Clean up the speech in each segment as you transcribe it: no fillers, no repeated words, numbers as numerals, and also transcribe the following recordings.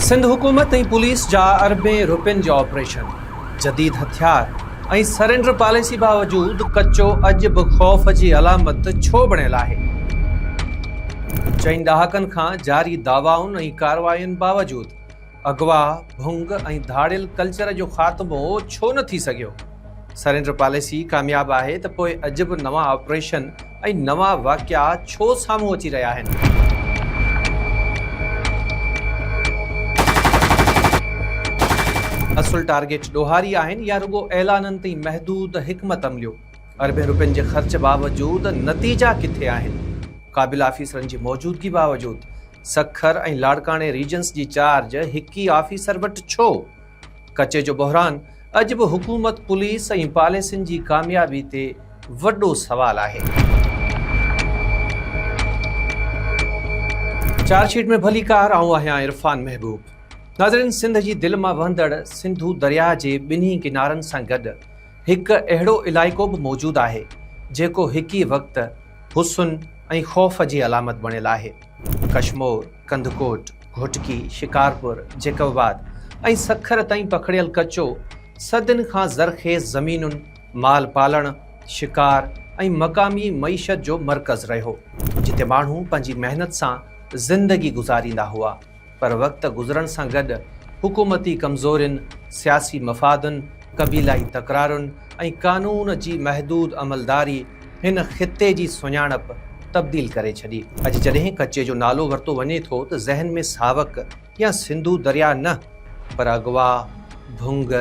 सिंध हुकूमत ऐं पुलिस जा अरबें रुपयनि जो ऑपरेशन, जदीद हथियार ऐं सरेंडर पॉलिसी बावजूद कच्चो अॼु बि ख़ौफ़ जी अलामत छो बणियल आहे। चइनि ॾहाकनि खां जारी दावाउनि ऐं कार्रवायुनि बावजूद अगवा, भुंग ऐं धाड़ियल कल्चर जो ख़ात्मो छो न थी सघियो। सरेंडर पॉलिसी कामयाबु आहे त पोइ अॼु बि नवां ऑपरेशन ऐं नवां वाक़िया छो साम्हूं अची रहिया आहिनि। असुल टारगेट ॾोहारी आहिनि या रुगो ऐलाननि ताईं महदूद हिकमत अमलियो। अरबें रुपयनि जे ख़र्च बावजूद नतीजा किथे आहिनि। क़ाबिल ऑफिसरनि जी मौजूदगी बावजूद सखर ऐं लाड़काणे रीजन्स जी चार्ज हिक ई ऑफिसर वटि छो। कचे जो बहरान अॼु बि हुकूमत, पुलिस ऐं पॉलिसियुनि जी कामयाबी ते वॾो सवाल आहे। चार्जशीट में भली कार आऊं आहियां इरफान महबूब। नाज़रीन, सिंध जी दिलि मां वहंदड़ सिंधु दरिया जे ॿिन्ही किनारनि सां गॾु हिकु अहिड़ो इलाइक़ो बि मौजूदु आहे जेको हिक ई वक़्तु हुस्न ऐं ख़ौफ़ जी अलामत बणियल आहे। कशमोर, कंदकोट, घोटकी, शिकारपुर, जेकबाबाद ऐं सखर ताईं पखड़ियल कचो सदियुनि खां ज़रख़ेज़ ज़मीनुनि, माल पालण, शिकार ऐं मक़ामी मईशत जो मर्कज़ रहियो, जिते माण्हू पंहिंजी महिनत सां ज़िंदगी गुज़ारींदा हुआ। पर वक़्तु गुज़रण सां गॾु हुकूमती कमज़ोरियुनि, सियासी मफ़ादुनि, क़बीलाई तकरारुनि ऐं क़ानून जी महदूद अमलदारी हिन ख़िते जी सुञाणप तब्दील करे छॾी। अॼु जॾहिं कचे जो नालो वरितो वञे थो त ज़हन में सावक या सिंधु दरिया न, पर अगवा, भुंग,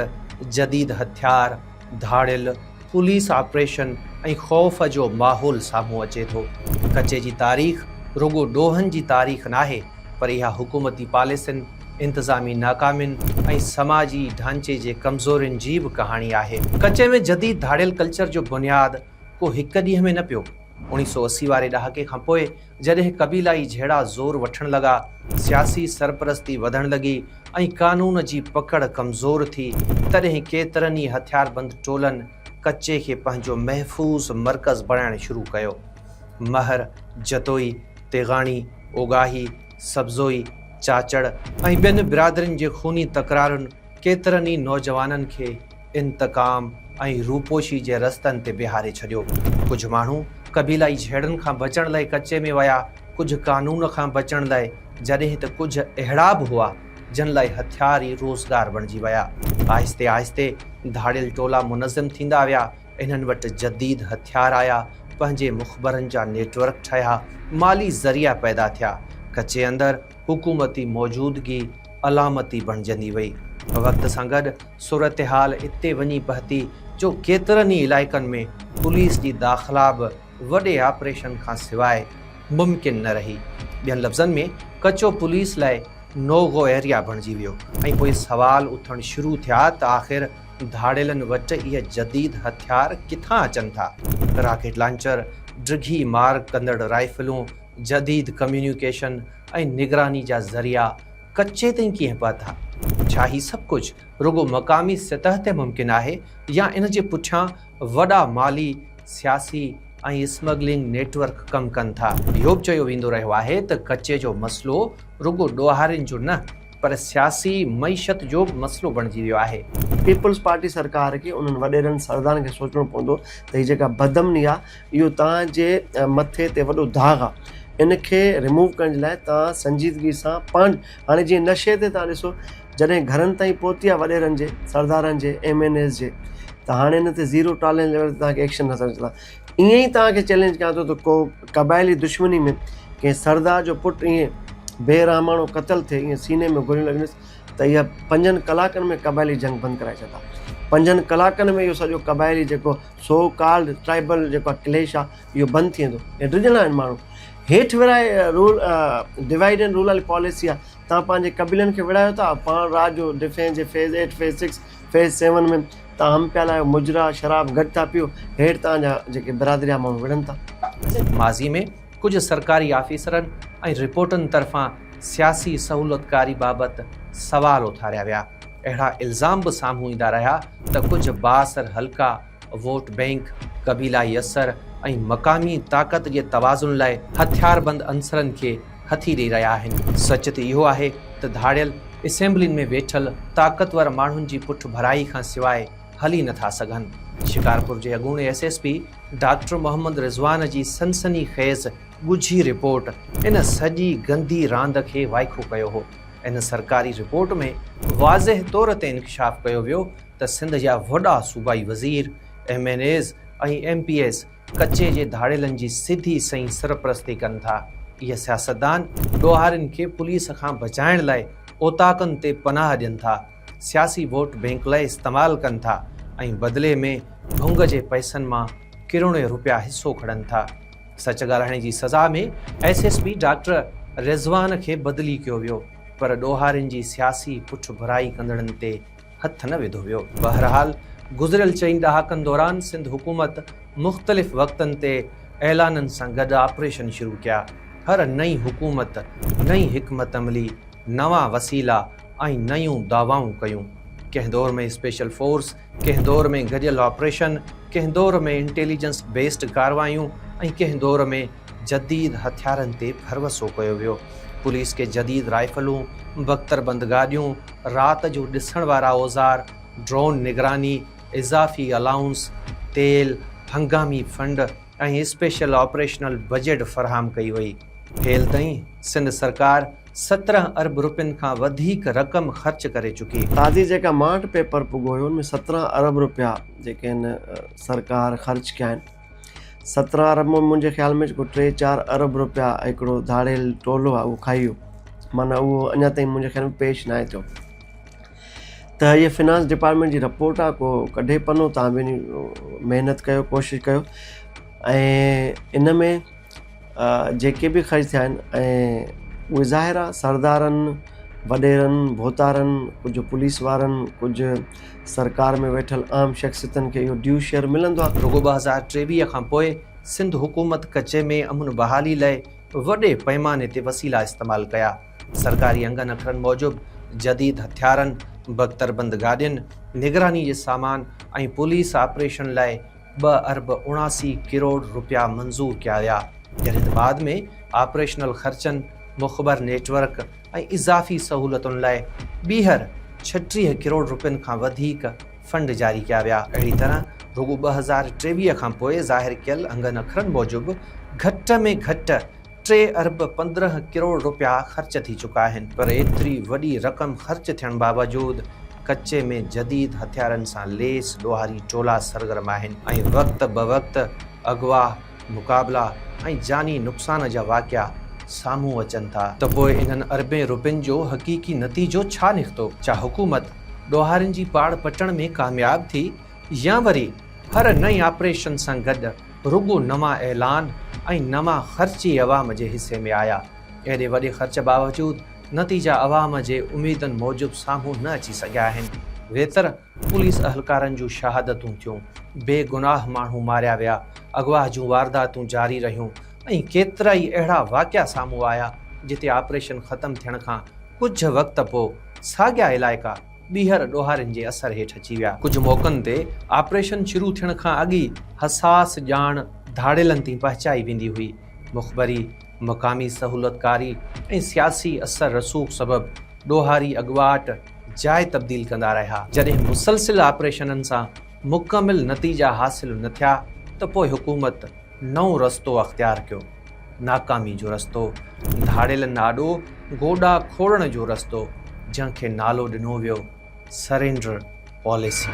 जदीद हथियार, धाड़ियल पुलिस ऑपरेशन ऐं ख़ौफ़ जो माहौल साम्हूं अचे थो। कचे जी तारीख़ रुगो ॾोहनि जी तारीख़ नाहे, पर इहा हुकूमती पॉलिसियुनि, इंतज़ामी नाकामियुनि ऐं समाजी ढांचे जे कमज़ोरियुनि जी बि कहाणी आहे। कचे में जदीद धाड़ियल कल्चर जो बुनियादु को हिकु ॾींहं में न पियो। 1980 वारे ॾहाके खां पोइ जॾहिं क़बीलाई झेड़ा ज़ोर वठणु लॻा, सियासी सरपरस्ती वधणु लॻी ऐं क़ानून जी पकड़ कमज़ोर थी, तॾहिं केतिरनि ई हथियारबंद टोलनि कचे खे पंहिंजो महफ़ूज़ मर्कज़ बणाइणु शुरू कयो। महर, जतोई, तेगाणी, ओगाही, सब्ज़ोई, चाचड़ ऐं ॿियनि बिरादरियुनि जे खूनी तकरारुनि केतिरनि ई नौजवाननि खे इंतकाम ऐं रूपोशी जे रस्तनि ते बिहारे छॾियो। कुझु माण्हू क़बीलाई झेड़नि खां बचण लाइ कचे में विया, कुझु क़ानून खां बचण लाइ, जॾहिं त कुझु अहिड़ा बि हुआ जिन लाइ हथियार ई रोज़गार बणिजी विया। आहिस्ते आहिस्ते धाड़ियल टोला मुनज़्ज़म थींदा विया, इन्हनि वटि जदीद हथियार आया, पंहिंजे मुख़बरनि जा नेटवर्क ठहिया, माली ज़रिया पैदा थिया। कचे अंदरि हुकूमती मौजूदगी अलामती बणिजंदी वई। वक़्त सां गॾु सूरत हाल इते वञी पहुती जो केतिरनि ई इलाइक़नि में पुलिस जी दाख़िला बि वॾे ऑपरेशन खां सवाइ मुमकिन न रही। ॿियनि लफ़्ज़नि में कचो पुलिस लाइ नो गो एरिया बणिजी वियो ऐं पोइ सवाल उथणु शुरू थिया त आख़िर धाड़ियलनि वटि इहे जदीद हथियार किथां अचनि था। राकेट लॉन्चर, डिघी मार कंदड़ राइफलूं, जदीद कम्युनिकेशन ऐं निगरानी जा ज़रिया कचे ताईं कीअं पहुता। छा ही सभु कुझु रुगो मक़ामी सतह ते मुमकिन आहे या इन जे पुठियां वॾा माली, सियासी ऐं स्मगलिंग नेटवर्क कमु कनि था। इहो बि चयो वेंदो रहियो आहे त कचे जो मसइलो रुगो ॾोहारियुनि जो न, पर सियासी मईशत जो बि मसइलो बणिजी वियो आहे। पीपल्स पार्टी सरकार खे उन्हनि वॾेरनि सरदारनि खे सोचणो पवंदो त हीअ जेका बदमनी आहे इहो तव्हांजे मथे ते वॾो दाग़ आहे। इन खे रिमूव करण जे लाइ तव्हां संजीदगी सां हाणे जीअं नशे ते तव्हां ॾिसो, जॾहिं घरनि ताईं पहुती आहे वॾेरनि जे, सरदारनि जे, MNAs जे, त हाणे हिन ते ज़ीरो टॉलरेंस लेवल ते तव्हांखे एक्शन नथा अचनि। ईअं ई तव्हांखे चैलेंज कयां थो त को क़बाइली दुश्मनी में कंहिं सरदार जो पुटु ईअं बेरहमाणो क़तल थिए, ईअं सीने में गोलियूं लॻियुसि, त इहा 5 कलाकनि में क़बाइली जंग बंदि कराए छॾंदा। 5 कलाकनि में इहो सॼो क़बाइली जेको सो कॉल्ड ट्राइबल जेको क्लेश आहे इहो बंदि थी वेंदो। ऐं डिॼंदा आहिनि माण्हू हेठि विराए रूल डिवाइड एंड रूल वारी पॉलिसी आहे। तव्हां पंहिंजे कबीलनि खे विरायो था, पाण राति जो डिफेंस जे फेज़ 8, फेज़ 6, फेज़ 7 में तव्हां हम पिया लाहियो, मुजरा शराब गॾु था पियो, हेठि तव्हांजा जेके बिरादरी जा माण्हू विढ़नि था। माज़ी में कुझु सरकारी ऑफिसरनि ऐं रिपोर्टनि तरफ़ां सियासी सहूलियतकारी बाबति सवाल उथारिया विया। अहिड़ा इल्ज़ाम बि साम्हूं ईंदा रहिया त कुझु बाअसर हल्का वोट बैंक, क़बीलाई असर ऐं मक़ामी ताक़त जे तवाज़ुन लाइ हथियारबंद अंसरनि खे हथी ॾेई रहिया आहिनि। सच त इहो आहे त धाड़ियल असेंबलियुनि में वेठल ताक़तवर माण्हुनि जी पुठ भराई खां सवाइ हली नथा सघनि। शिकारपुर जे अॻूणे एसएसपी डॉक्टर मोहम्मद रिज़वान जी सनसनी ख़ेज़ ॻुझी रिपोर्ट इन सॼी गंदी रांदि खे वाइखो कयो हो। इन सरकारी रिपोर्ट में वाज़िह तौर ते इंकशाफ़ कयो वियो त सिंध जा वॾा सूबाई वज़ीर, MNAs ऐं MPs कचे जे धाड़ेलनि जी सिधी सही सरपरस्ती कनि था। इहे सियासतदान ॾोहारियुनि खे पुलिस खां बचाइण लाइ ओताकनि ते पनाह ॾियनि था, सियासी वोट बैंक लाइ इस्तेमालु कनि था ऐं बदिले में भुंग जे पैसनि मां किरोड़े रुपया हिसो खणनि था। सच ॻाल्हाइण जी सज़ा में SSP डॉक्टर रिज़वान खे बदिली कयो वियो, पर ॾोहारियुनि जी सियासी पुठ भराई कंदड़नि ते हथ न विधो वियो। बहरहाल गुज़िरियल 4 ॾहाकनि दौरान सिंध हुकूमत मुख़्तलिफ़ वक़्तनि ते ऐलाननि सां गॾु ऑपरेशन शुरू कया। हर नई हुकूमत नई हिकमत अमली, नवां वसीला ऐं नयूं दावाऊं कयूं। कंहिं दौर में स्पेशल फोर्स, कंहिं दौर में गॾियल ऑपरेशन, कंहिं दौर में इंटेलिजेंस बेस्ड कार्रवायूं ऐं कंहिं दौर में जदीद हथियारनि ते भरवसो कयो वियो। पुलिस खे जदीद राइफलूं, बख्तरबंद गाॾियूं, राति जो ॾिसण वारा औज़ार, ड्रोन निगरानी, इज़ाफ़ी अलाउंस, तेल, हंगामी फंड ऐं स्पेशल ऑपरेशनल बजट फ़राहम कई वई। हेल ताईं सिंध सरकार 17 अरब रुपयनि खां वधीक रक़म ख़र्च करे चुकी। ताज़ी जेका मां वटि पेपर पुॻो हुयो उनमें 17 अरब रुपया जेके आहिनि सरकार ख़र्च कया आहिनि। 17 अरब में मुंहिंजे ख़्याल में जेको 3-4 अरब रुपया हिकिड़ो धाड़ेल टोलो आहे उहो खाई वियो, माना उहो अञा ताईं मुंहिंजे ख़्याल में पेश न आहे थियो। त इहे फिनांस डिपार्टमेंट जी रिपोर्ट आहे, को कढे पनो, तव्हां बि महिनत कयो, कोशिशि कयो। ऐं इन में जेके बि ख़र्च थिया आहिनि ऐं उहे ज़ाहिर आहे सरदारनि, वॾेरनि, भोतारनि, कुझु पुलिस वारनि, कुझु सरकार में वेठल आम शख़्सियतनि खे इहो ड्यू शेयर मिलंदो आहे। रुगो 2023 खां पोइ सिंध हुकूमत कचे में अमन बहाली लाइ वॾे पैमाने ते वसीला इस्तेमालु कया। सरकारी अंगनि अखरनि मूजिबि जदीद हथियारनि, बख्तरबंद गाॾियुनि, निगरानी जे सामान ऐं पुलिस ऑपरेशन लाइ 2 अरब 79 करोड़ रुपया मंज़ूर कया विया। जॾहिं त बाद में ऑपरेशनल ख़र्चनि, मुख़बर नेटवर्क ऐं इज़ाफ़ी सहूलतुनि लाइ ॿीहर 36 करोड़ रुपयनि खां वधीक फंड जारी कया विया। अहिड़ी तरह रुगो 2023 खां पोइ ज़ाहिर कयल अंगनि अखरनि मूजिबि घटि में घटि 3 अरब 15 करोड़ रुपया ख़र्च थी चुका आहिनि। पर एतिरी वॾी रक़म ख़र्च थियण बावजूदि कचे में जदीद हथियारनि सां लेस ॾोहारी टोला सरगर्म आहिनि ऐं वक़्त ब वक़्त अगवा, मुक़ाबला ऐं जानी नुक़सान जा वाक़िया साम्हूं अचनि था। त पोइ इन्हनि अरबें रुपयनि जो हक़ीक़ी नतीजो छा निकितो? छा हुकूमत ॾोहारियुनि जी पाड़ पटण में कामयाब थी, या वरी हर नई ऑपरेशन सां गॾु रुगो नवां ऐलान ऐं नवां ख़र्ची अवाम जे हिसे में आया? एॾे वॾे ख़र्च बावजूदि नतीजा अवाम जे उमेदुनि मूजिबि साम्हूं न अची सघिया आहिनि। वेतर पुलिस अहलकारनि जूं शहादतूं थियूं, बेगुनाह माण्हू मारिया विया, अगवा जूं वारदातूं जारी रहियूं ऐं केतिरा ई अहिड़ा वाक़िया साम्हूं आया जिते ऑपरेशन ख़तमु थियण खां कुझु वक़्त पोइ साॻिया इलाइक़ा ॿीहर ॾोहारियुनि जे असर हेठि अची विया। कुझु मौक़नि ते ऑपरेशन शुरू थियण खां अॻु ई हसास ॼाण धाड़ेलनि ताईं पहुचाई वेंदी हुई। मुख़बरी, मक़ामी सहूलतकारी ऐं सियासी असर रसूख़ सबबि ॾोहारी अॻुवाट जाइ तब्दील कंदा रहिया। जॾहिं मुसलसिल ऑपरेशननि सां मुकमिल नतीजा हासिल न थिया त पोइ हुकूमत नओं रस्तो अख़्तियार कयो, नाकामी जो रस्तो, धाड़ेलनि आॾो गोॾा खोड़ण जो रस्तो, जंहिंखे नालो ॾिनो वियो सरेंडर पॉलिसी।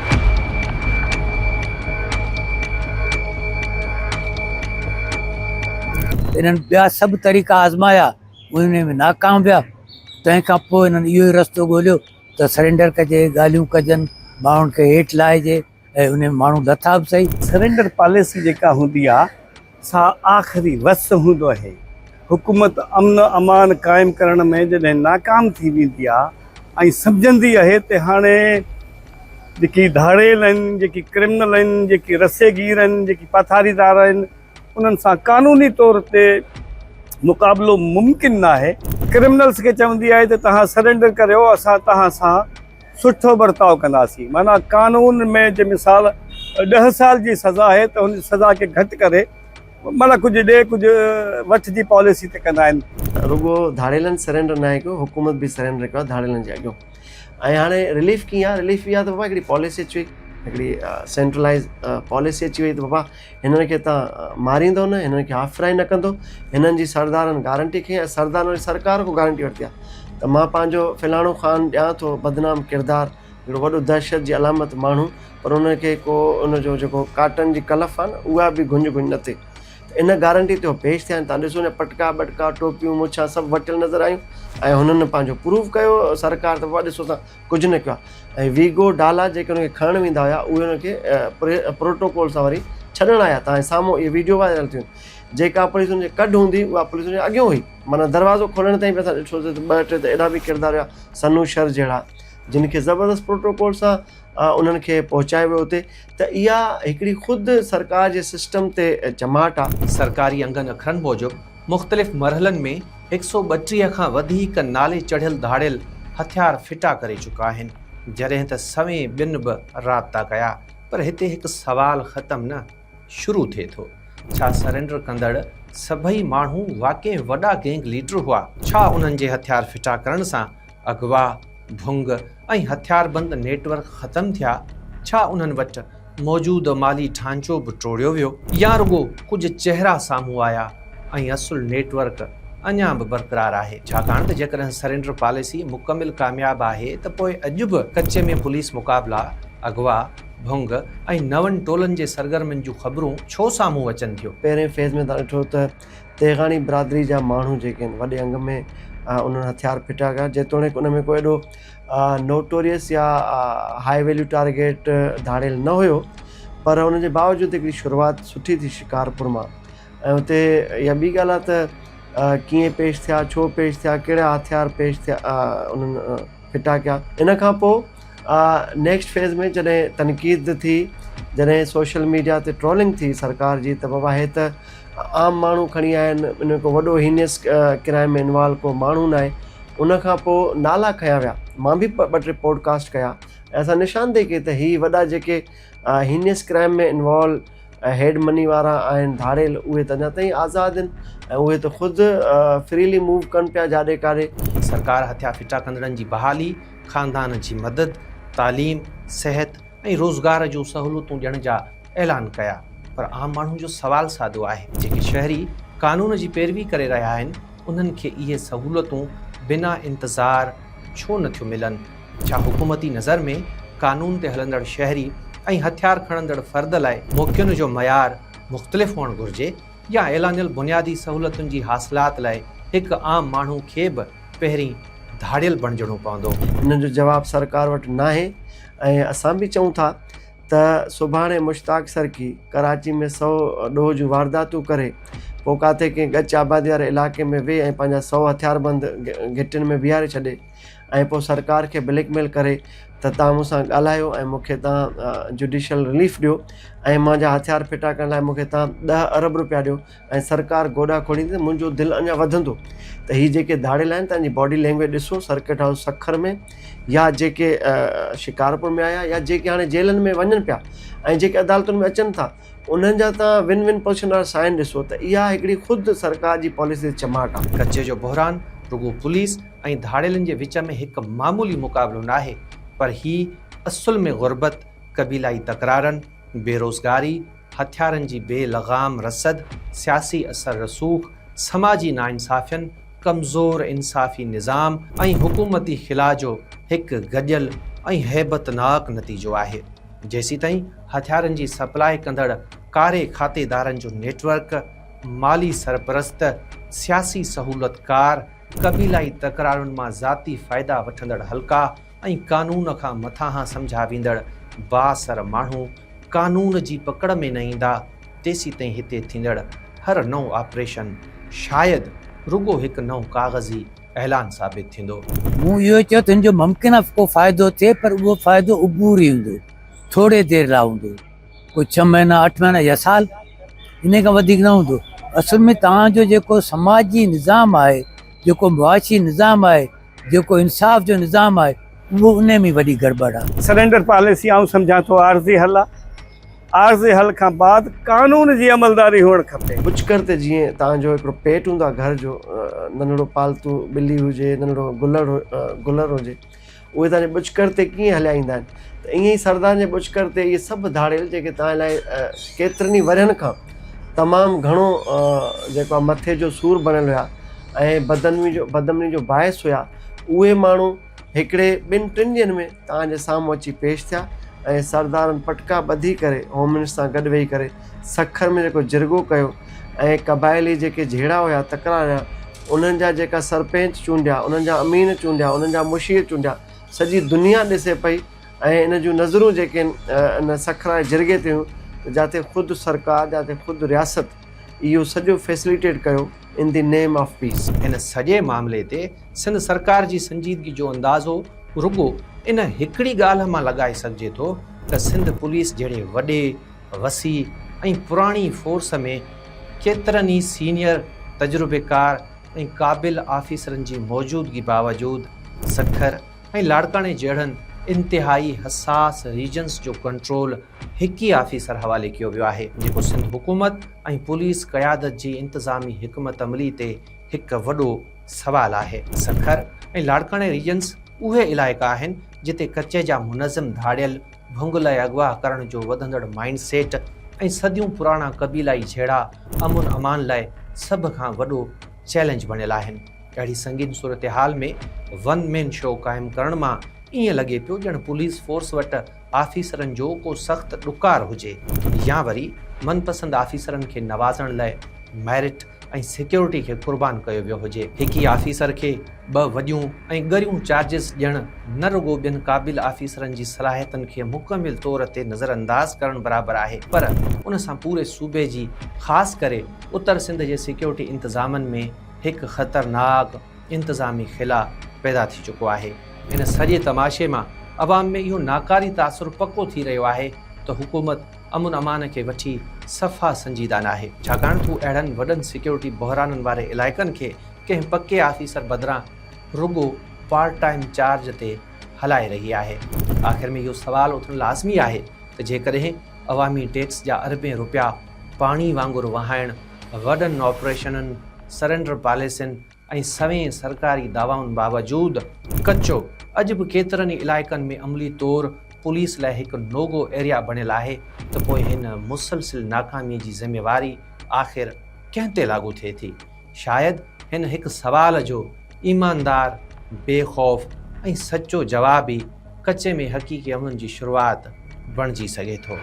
इन्हनि ॿिया सभु तरीक़ा आज़माया, उन में नाकाम विया। तंहिंखां पोइ इन्हनि इहो ई रस्तो ॻोल्हियो त सरेंडर कजे, ॻाल्हियूं कजनि, माण्हुनि खे हेठि लाहिजे ऐं उन में माण्हू लथा बि सही। सरेंडर पॉलिसी जेका हूंदी आहे सा आख़िरी वस हूंदो आहे। हुकूमत अमन अमान क़ाइमु करण में जॾहिं नाकाम थी वेंदी आहे ऐं सम्झंदी आहे त हाणे जेकी धाड़ेल आहिनि, जेकी क्रिमिनल आहिनि, जेकी रसेगीर आहिनि, जेकी पथारीदार आहिनि, उन्हनि सां क़ानूनी तौर ते मुक़ाबिलो मुमकिन न आहे। क्रिमिनल्स खे चवंदी आहे त तव्हां सरेंडर करियो, असां तव्हां सां सुठो बर्ताव कंदासीं। माना कानून में जे मिसाल 10 साल जी सज़ा आहे त हुन सज़ा खे घटि करे माना कुझु ॾे कुझु वठ जी पॉलिसी ते कंदा आहिनि। रुगो धाड़ेलनि सरेंडर न आहे कयो, हुकूमत बि सरेंडर कयो आहे धाड़ेलनि जे अॻियां। ऐं हाणे रिलीफ कीअं आहे? रिलीफ इहा त बाबा हिकिड़ी पॉलिसी अची वई, हिकिड़ी सेंट्रलाइज़ पॉलिसी अची वई त बाबा हिननि खे तव्हां मारींदो न, हिननि खे हाफ फ्राई न कंदो। हिननि जी सरदारनि गारंटी खई ऐं सरदारनि सरकार खां गारंटी वरिती आहे त मां पंहिंजो फिलाणो ख़ान ॾियां थो बदनाम किरदारु, हिकिड़ो वॾो दहशत जी अलामत माण्हू, पर उनखे को उनजो जेको काटन जी कलफ आहे न उहा बि गुंज न थिए। इन गारंटी ते पेश थिया आहिनि। तव्हां ॾिसो न पटका बटका टोपियूं मुछा सभु वटियल नज़र आयूं ऐं हुननि पंहिंजो प्रूव कयो सरकार त बाबा ॾिसो तव्हां कुझु न कयो आहे। ऐं वीगो डाला जेके हुनखे खणणु वेंदा हुआ उहे हुनखे प्रोटोकॉल सां वरी छॾणु आया। तव्हां साम्हूं इहे वीडियो वायरल थियूं। जेका पुलिस हुनजे कढ हूंदी उहा पुलिस हुनजे अॻियां हुई, माना दरवाज़ो खोलण ताईं बि असां ॾिठो त ॿ टे त एॾा बि किरदार हुआ सनू शर जहिड़ा जिन खे ज़बरदस्त प्रोटोकॉल सां उन्हनि खे पहुचाए वियो हुते। त इहा हिकिड़ी ख़ुदि सरकार जे सिस्टम ते चमाट आहे। सरकारी अंगनि अखरनि मूजिबि मुख़्तलिफ़ मरहलनि में 132 खां वधीक नाले चढ़ियल धाड़ियल हथियार फिटा करे चुका आहिनि, जॾहिं त सवें ॿिनि बि राब्ता कया। पर हिते हिकु सवालु ख़तमु न शुरू थिए थो, छा सरेंडर कंदड़ सभई माण्हू वाक़ई वॾा गैंग लीडर हुआ? छा उन्हनि जे हथियार फिटा करण सां अगवा भुंग ऐं हथियारबंद नेटवर्क ख़तमु थिया? छा उन्हनि वटि मौजूदु माली ढांचो बि टोड़ियो वियो, या रुगो कुझु चहिरा साम्हूं आया ऐं असुल नेटवर्क अञा बि बरक़रार आहे? छाकाणि त जेकॾहिं सरेंडर पॉलिसी मुकमिल कामयाबु आहे त पोइ अॼु बि कचे में पुलिस मुक़ाबला, अगवा भुंग ऐं नवनि टोलनि जे सरगर्मियुनि जूं ख़बरूं छो साम्हूं अचनि थियूं? पहिरें फेज़ में तव्हां ॾिठो त तेगानी बिरादरी जा माण्हू जेके आहिनि वॾे अंग में उन्हनि हथियार फिटा कया, जेतोणीकि उन में को एॾो नोटोरियस या हाई वैल्यू टारगेट धाड़ियल न हुयो, पर हुन जे बावजूदि हिकिड़ी शुरूआति सुठी थी शिकारपुर मां। ऐं हुते इहा ॿी ॻाल्हि आहे त कीअं पेश थिया, छो पेश थिया, कहिड़ा हथियार पेश थिया, उन्हनि फिटा कया। इन खां पोइ नेक्स्ट फेज़ में जॾहिं तनक़ीद थी, जॾहिं सोशल मीडिया ते ट्रोलिंग थी सरकार जी त बाबा हे त आम माण्हू खणी आया आहिनि, इन को वॾो हीनियस क्राइम में इन्वॉल्व को माण्हू न आहे। उन खां पोइ नाला खया विया, मां बि ॿ टे पॉडकास्ट कया ऐं असां निशानदेही कई त हीअ वॾा जेके हीनियस क्राइम में इन्वॉल्व हेड मनी वारा आहिनि धाड़ियल, उहे त अञा ताईं आज़ादु आहिनि ऐं उहे त ख़ुदि फ्रीली मूव कनि पिया जाॾे काॾे। सरकार हथियार फिटा कंदड़नि जी बहाली, ख़ानदान जी मदद, तालीम, सिहत ऐं रोज़गार जूं सहूलियतूं ॾियण जा ऐलान कया। पर आम माण्हू जो सवाल सादो आहे, जेके शहरी कानून जी पैरवी करे रहिया आहिनि उन्हनि खे इहे सहूलियतूं बिना इंतज़ार छो नथियूं मिलनि? छा हुकूमती नज़र में कानून ते हलंदड़ शहरी ऐं हथियार खणंदड़ फ़र्द लाइ मौक़ियुनि जो मयार मुख़्तलिफ़ हुअणु घुरिजे, या ऐलानियल बुनियादी सहूलियतुनि जी हासिलात लाइ हिकु आम माण्हू खे बि पहिरीं धाड़ियल बणिजणो पवंदो? हिन जो जवाबु सरकार वटि न आहे ऐं असां बि चऊं था त सुभाणे मुश्ताक सरकी कराची में 100 ॾोह जूं वारदातूं करे पोइ किथे कंहिं गच आबादी वारे इलाइक़े में वेह ऐं पंहिंजा 100 हथियारबंद घिटियुनि में बीहारे छॾे ऐं पोइ सरकार खे ब्लैकमेल करे त तव्हां मूंसां ॻाल्हायो ऐं मूंखे तव्हां जुडिशल रिलीफ ॾियो ऐं मुंहिंजा हथियार फिटा करण लाइ मूंखे तव्हां 10 अरब रुपया ॾियो ऐं सरकार गोॾा खोलींदी त मुंहिंजो दिलि अञा वधंदो। त हीअ जेके धाड़ियल आहिनि तव्हांजी बॉडी लैंग्वेज ॾिसो सर्किट हाउस सखर में, या जेके शिकारपुर में आया, या जेके हाणे जेलनि में वञनि पिया ऐं जेके अदालतुनि में अचनि था, उन्हनि जा तव्हां विन विन पोजिशन वारा साइन ॾिसो त इहा हिकिड़ी ख़ुदि सरकार जी पॉलिसी चमाट आहे। कचे जो बहरान रुगो पुलिस ऐं धाड़ियलनि जे विच में हिकु मामूली मुक़ाबिलो न आहे, पर हीउ असुल में ग़ुरबत, क़बीलाई तकरारनि, बेरोज़गारी, हथियारनि जी बेलगाम रसद, सियासी असर रसूख़, समाजी नाइंसाफ़ियनि, कमज़ोर इंसाफ़ी निज़ाम ऐं हुकूमती ख़िला जो हिकु गॾियल ऐं हैबतनाक नतीजो आहे। जेसी ताईं हथियारनि जी सप्लाई कंदड़ कारे खातेदारनि जो नेटवर्क, माली सरपरस्त, सियासी सहूलतकार, क़बीलाई तकरारुनि मां ज़ाती फ़ाइदा वठंदड़ हल्का ऐं कानून खां मथां सम्झा वेंदड़ बासर माण्हू कानून जी पकड़ में न ईंदा, तेसी ताईं हिते थींदड़ हर नओं ऑपरेशन शायदि रुगो हिकु नओं काग़ज़ी ऐलान साबित थींदो। मूं इहो चयो त हिनजो मुमकिन आहे को फ़ाइदो थिए, पर उहो फ़ाइदो उबूरी हूंदो, थोरे देरि लाइ हूंदो, कोई 6 महीना 8 महीना या साल, इन खां वधीक न हूंदो। असुल में तव्हांजो जेको समाजी निज़ाम आहे, जेको मुआशी निज़ाम आहे, जेको इंसाफ़ जो निज़ाम आहे, उहो उन में वॾी गड़बड़ आहे। सरेंडर पॉलिसी आउं सम्झां थो आर्ज़ी हल आहे। आर्ज़ी हल खां बाद कानून जी अमलदारी हुअणु खपे। पुचकर ते जीअं तव्हांजो हिकिड़ो पेट हूंदो आहे घर जो, नंढिड़ो पालतू ॿिली हुजे, नंढिड़ो गुलर हुजे, उहे तव्हांजे पुचकर ते कीअं हलिया ईंदा आहिनि, त ईअं ई सरदार जे पुचकर ते इहे सभु धाड़ियल जेके तव्हां लाइ केतिरनि ई वरनि खां तमामु घणो जेको आहे मथे जो सूर बणियल हुया ऐं बदमनी जो बाहिस हुया, उहे माण्हू हिकिड़े 2-3 ॾींहंनि में तव्हांजे साम्हूं अची पेश थिया ऐं सरदारनि पटका ॿधी करे होम मिनिस्टर सां गॾु वेही करे सखर में जेको जिरगो कयो ऐं क़बाइली जेके जहिड़ा हुया तकरार हुया, उन्हनि जा जेका सरपंच चूंडिया, उन्हनि जा अमीन चूंडिया, उन्हनि जा मुशीर चूंडिया, सॼी दुनिया ॾिसे पई ऐं इन जूं नज़रूं जेके इन सखर जे जिरगे ते हुयूं, जिते ख़ुदि सरकार, जिते ख़ुदि रियासत इहो सॼो फैसिलिटेट कयो in the name of peace. इन सॼे मामले ते सिंध सरकार जी संजीदगी जो अंदाज़ो रुगो इन हिकिड़ी ॻाल्हि मां लॻाए सघिजे थो त सिंध पुलिस जहिड़े वॾे, वसी ऐं पुराणी फोर्स में केतिरनि ई सीनियर, तजुर्बेकार ऐं क़ाबिल ऑफिसरनि जी मौजूदगी बावजूदि सखर ऐं लाड़काणे जहिड़नि इंतिहाई हसास रीजन्स जो कंट्रोल हिकु ई ऑफिसर हवाले कयो वियो आहे, जेको सिंध हुकूमत ऐं पुलिस क़यादत जी इंतिज़ामी हिकमत अमली ते हिकु वॾो सवाल आहे। सखर ऐं लाड़काणे रीजन्स उहे इलाइक़ा आहिनि जिते कचे जा मुनज़म धाड़ियल भुंगल ऐं अगवा करण जो वधंदड़ माइंड सेट ऐं सदियूं पुराणा क़बीलाई झेड़ा अमुन अमान लाइ सभ खां वॾो चैलेंज बणियल आहिनि। अहिड़ी संगीन सूरत हाल में वन मैन शो क़ाइमु करण मां ईअं लॻे पियो ॼण पुलिस फोर्स वटि ऑफिसरनि जो को सख़्तु ॾुकार हुजे, या वरी मनपसंद ऑफिसरनि खे नवाज़ण लाइ मेरिट ऐं सिक्योरिटी खे क़ुर्बान कयो वियो हुजे। हिकु ई ऑफिसर खे 2 वॾियूं ऐं ॻरियूं चार्जिस ॾियणु न रुगो ॿियनि क़ाबिल ऑफिसरनि जी सलाहियतनि खे मुकमिल तौर ते नज़रअंदाज़ करणु बराबरि आहे, पर उन सां पूरे सूबे जी, ख़ासि करे उत्तर सिंध जे सिक्योरिटी इंतिज़ामनि में हिकु ख़तरनाक इंतिज़ामी ख़िला पैदा थी चुको आहे। इन सॼे तमाशे मां अवाम में इहो नाकारी तासुर पको थी रहियो आहे त हुकूमत अमुन अमान खे वठी सफ़ा संजीदा न आहे, छाकाणि तू अहिड़नि वॾनि सिक्योरिटी बहराननि वारे इलाइक़नि खे कंहिं पके ऑफिसर बदिरां रुगो पार्ट टाइम चार्ज ते हलाए रही आहे। आख़िर में इहो सुवालु उथणु लाज़मी आहे त जेकॾहिं अवामी टैक्स जा अरबें रुपया पाणी वांगुरु वहाइणु, वॾनि ऑपरेशननि, सरेंडर पॉलिसियुनि ऐं सवें सरकारी दावाउनि बावजूदि कचो अॼु बि केतिरनि ई इलाइक़नि में अमली तौरु पुलिस लाइ हिकु नोगो एरिया बणियल आहे, त पोइ हिन मुसलसिल नाकामीअ जी ज़िम्मेवारी आख़िर कंहिं ते लागू थिए थी? शायदि हिन हिकु सवाल जो ईमानदार, बेखौफ़ ऐं सचो जवाब ई कचे में हक़ीक़ी अमन जी शुरूआति बणिजी सघे थो।